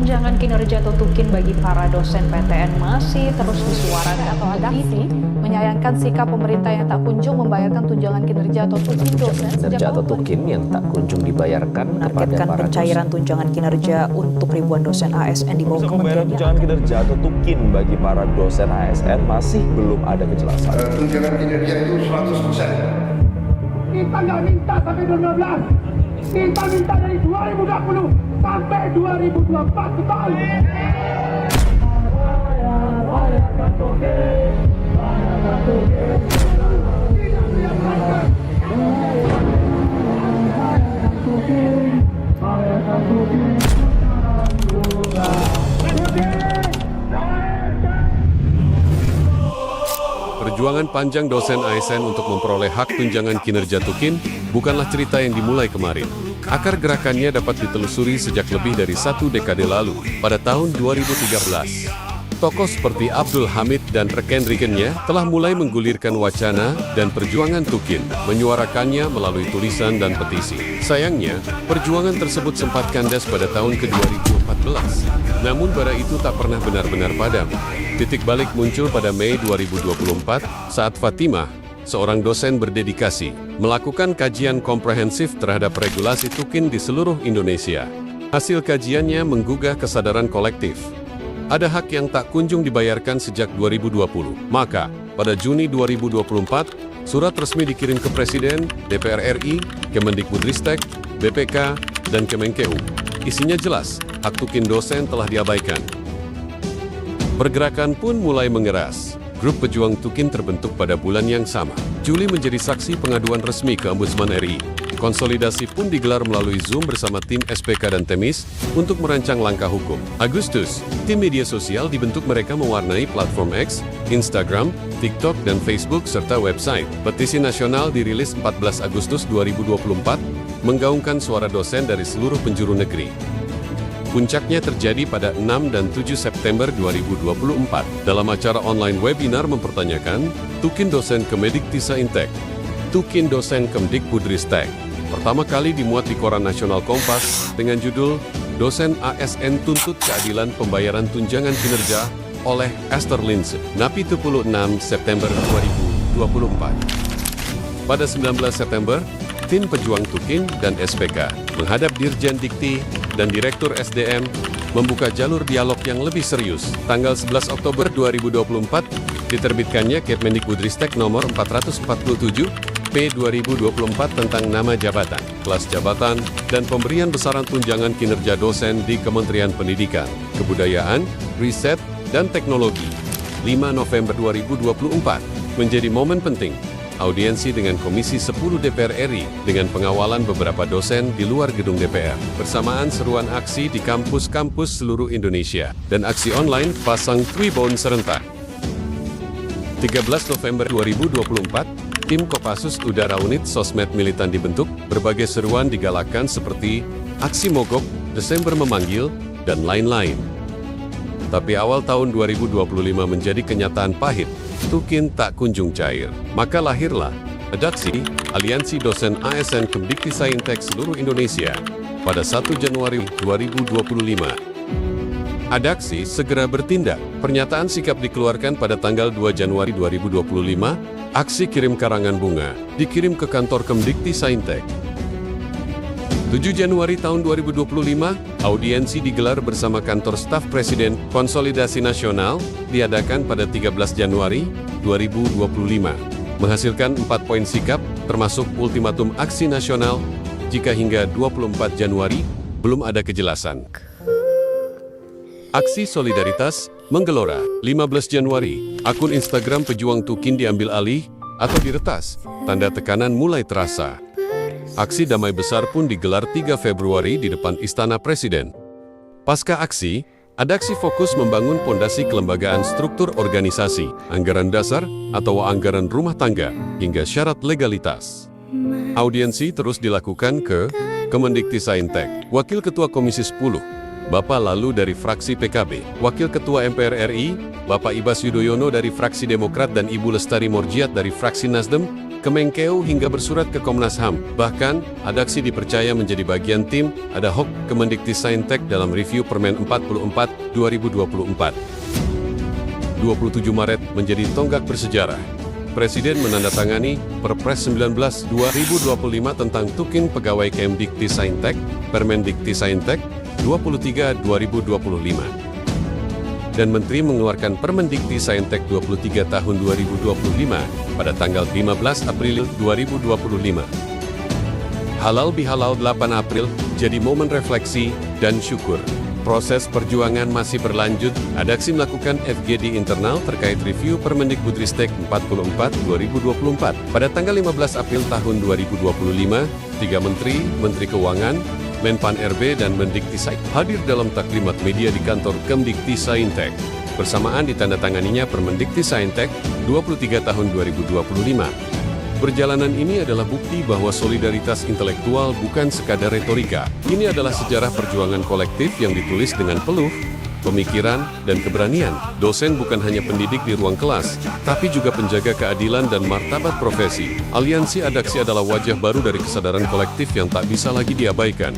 tunjangan kinerja atau tukin bagi para dosen PTN masih terus disuarakan. Atau Adaksi menyayangkan sikap pemerintah yang tak kunjung membayarkan tunjangan kinerja atau tukin dosen kinerja atau tukin yang tak kunjung dibayarkan kepada menargetkan para pencairan tunjangan kinerja untuk ribuan dosen ASN di bawah Pembayaran tunjangan kinerja atau tukin bagi para dosen ASN masih belum ada kejelasan. Tunjangan kinerja itu 100%. Kita nggak minta sampai 2015, kita minta dari 2020 sampai 2024 total. Perjuangan panjang dosen ASN untuk memperoleh hak tunjangan kinerja tukin bukanlah cerita yang dimulai kemarin. Akar gerakannya dapat ditelusuri sejak lebih dari 1 dekade lalu, pada tahun 2013. Tokoh seperti Abdul Hamid dan rekan-rekannya telah mulai menggulirkan wacana dan perjuangan tukin, menyuarakannya melalui tulisan dan petisi. Sayangnya, perjuangan tersebut sempat kandas pada tahun ke-2014. Namun bara itu tak pernah benar-benar padam. Titik balik muncul pada Mei 2024 saat Fatimah, seorang dosen berdedikasi, melakukan kajian komprehensif terhadap regulasi tukin di seluruh Indonesia. Hasil kajiannya menggugah kesadaran kolektif. Ada hak yang tak kunjung dibayarkan sejak 2020. Maka, pada Juni 2024, surat resmi dikirim ke Presiden, DPR RI, Kemendikbudristek, BPK, dan Kemenkeu. Isinya jelas, hak tukin dosen telah diabaikan. Pergerakan pun mulai mengeras. Grup pejuang tukin terbentuk pada bulan yang sama. Juli menjadi saksi pengaduan resmi ke Ombudsman RI. Konsolidasi pun digelar melalui Zoom bersama tim SPK dan Temis untuk merancang langkah hukum. Agustus, tim media sosial dibentuk, mereka mewarnai platform X, Instagram, TikTok, dan Facebook, serta website. Petisi nasional dirilis 14 Agustus 2024, menggaungkan suara dosen dari seluruh penjuru negeri. Puncaknya terjadi pada 6 dan 7 September 2024. Dalam acara online webinar mempertanyakan tukin dosen Kemendiktisaintek, tukin dosen Kemdikbudristek. Pertama kali dimuat di Koran Nasional Kompas dengan judul Dosen ASN Tuntut Keadilan Pembayaran Tunjangan Kinerja oleh Esther Lindsay, Napi 26 September 2024. Pada 19 September, tim pejuang tukin dan SPK menghadap Dirjen Dikti dan Direktur SDM membuka jalur dialog yang lebih serius. Tanggal 11 Oktober 2024, diterbitkannya Kemendikbudristek nomor 447 P 2024 tentang nama jabatan, kelas jabatan, dan pemberian besaran tunjangan kinerja dosen di Kementerian Pendidikan, Kebudayaan, Riset, dan Teknologi. 5 November 2024 menjadi momen penting. Audiensi dengan Komisi 10 DPR RI dengan pengawalan beberapa dosen di luar gedung DPR. Bersamaan seruan aksi di kampus-kampus seluruh Indonesia dan aksi online pasang Twibbon serentak. 13 November 2024, tim Kopassus Udara Unit Sosmed Militan dibentuk, berbagai seruan digalakkan seperti aksi mogok, Desember memanggil, dan lain-lain. Tapi awal tahun 2025 menjadi kenyataan pahit, tukin tak kunjung cair. Maka lahirlah Adaksi, Aliansi Dosen ASN Kemdiktisaintek seluruh Indonesia, pada 1 Januari 2025. Adaksi segera bertindak. Pernyataan sikap dikeluarkan pada tanggal 2 Januari 2025, aksi kirim karangan bunga, dikirim ke kantor Kemdiktisaintek. 7 Januari tahun 2025, audiensi digelar bersama kantor staf Presiden. Konsolidasi nasional diadakan pada 13 Januari 2025. Menghasilkan 4 poin sikap, termasuk ultimatum aksi nasional, jika hingga 24 Januari belum ada kejelasan. Aksi solidaritas menggelora. 15 Januari, akun Instagram pejuang tukin diambil alih atau diretas. Tanda tekanan mulai terasa. Aksi damai besar pun digelar 3 Februari di depan Istana Presiden. Pasca aksi, Adaksi fokus membangun pondasi kelembagaan struktur organisasi, anggaran dasar atau anggaran rumah tangga, hingga syarat legalitas. Audiensi terus dilakukan ke Kemendiktisaintek, Wakil Ketua Komisi 10, Bapak Lalu dari fraksi PKB, Wakil Ketua MPR RI, Bapak Ibas Yudhoyono dari fraksi Demokrat dan Ibu Lestari Morjiat dari fraksi Nasdem, Kemenkeu hingga bersurat ke Komnas HAM. Bahkan, Adaksi dipercaya menjadi bagian tim ad hoc Kemendiktissaintek dalam review Permen 44 2024. 27 Maret menjadi tonggak bersejarah. Presiden menandatangani Perpres 19 2025 tentang Tukin Pegawai Kemdiktissaintek, Permendiktissaintek 23 2025. Dan Menteri mengeluarkan Permendiktissaintek 23 tahun 2025 pada tanggal 15 April 2025. Halal bihalal 8 April jadi momen refleksi dan syukur. Proses perjuangan masih berlanjut. Adaksi melakukan FGD internal terkait review Permendikbudristek 44 2024. Pada tanggal 15 April tahun 2025, 3 Menteri, Menteri Keuangan, Menpan RB dan Mendiktissaintek hadir dalam taklimat media di kantor Kemdiktissaintek. Bersamaan ditandatanganinya Permendiktissaintek 23 tahun 2025. Perjalanan ini adalah bukti bahwa solidaritas intelektual bukan sekadar retorika. Ini adalah sejarah perjuangan kolektif yang ditulis dengan peluh, pemikiran, dan keberanian. Dosen bukan hanya pendidik di ruang kelas, tapi juga penjaga keadilan dan martabat profesi. Aliansi Adaksi adalah wajah baru dari kesadaran kolektif yang tak bisa lagi diabaikan.